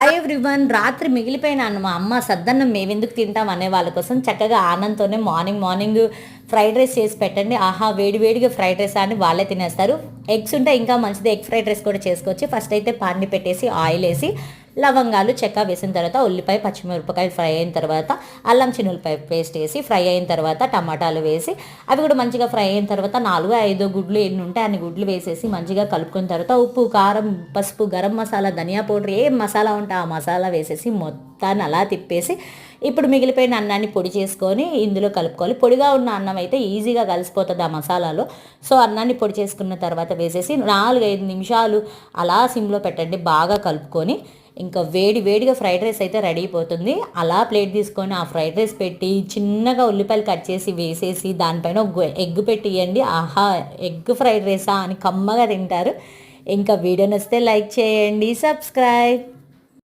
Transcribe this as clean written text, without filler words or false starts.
Hi everyone. రాత్రి మిగిలిపోయిన అన్నం మా అమ్మ సద్దన్నం మేమెందుకు తింటాం అనే వాళ్ళ కోసం చక్కగా ఆనందంతోనే మార్నింగ్ ఫ్రైడ్ రైస్ చేసి పెట్టండి. ఆహా, వేడి వేడిగా ఫ్రైడ్ రైస్ అని వాళ్ళే తినేస్తారు. ఎగ్స్ ఉంటే ఇంకా మంచిది, ఎగ్ ఫ్రైడ్ రైస్ కూడా చేసుకోవచ్చు. ఫస్ట్ అయితే పాన్ని పెట్టేసి ఆయిల్ వేసి లవంగాలు చెక్క వేసిన తర్వాత ఉల్లిపాయ పచ్చిమిరపకాయలు ఫ్రై అయిన తర్వాత అల్లం చిన్నులపాయ పేస్ట్ వేసి ఫ్రై అయిన తర్వాత టమాటాలు వేసి అవి కూడా మంచిగా ఫ్రై అయిన తర్వాత 4-5 గుడ్లు ఎన్ని ఉంటే అన్ని గుడ్లు వేసేసి మంచిగా కలుపుకున్న తర్వాత ఉప్పు కారం పసుపు గరం మసాలా ధనియా పౌడర్ ఏ మసాలా ఉంటే ఆ మసాలా వేసేసి మొత్తాన్ని అలా తిప్పేసి ఇప్పుడు మిగిలిపోయిన అన్నాన్ని పొడి చేసుకొని ఇందులో కలుపుకోవాలి. పొడిగా ఉన్న అన్నం అయితే ఈజీగా కలిసిపోతుంది ఆ మసాలాలో. సో అన్నాన్ని పొడి చేసుకున్న తర్వాత వేసేసి 4-5 నిమిషాలు అలా సిమ్లో పెట్టండి, బాగా కలుపుకొని ఇంకా వేడిగా ఫ్రైడ్ రైస్ అయితే రెడీ అయిపోతుంది. అలా ప్లేట్ తీసుకొని ఆ ఫ్రైడ్ రైస్ పెట్టి చిన్నగా ఉల్లిపాయలు కట్ చేసి వేసేసి దానిపైన ఒక ఎగ్ పెట్టి ఇవ్వండి. ఆహా, ఎగ్ ఫ్రైడ్ రైసా అని కమ్మగా తింటారు. ఇంకా వీడియో నచ్చితే లైక్ చేయండి, సబ్స్క్రైబ్.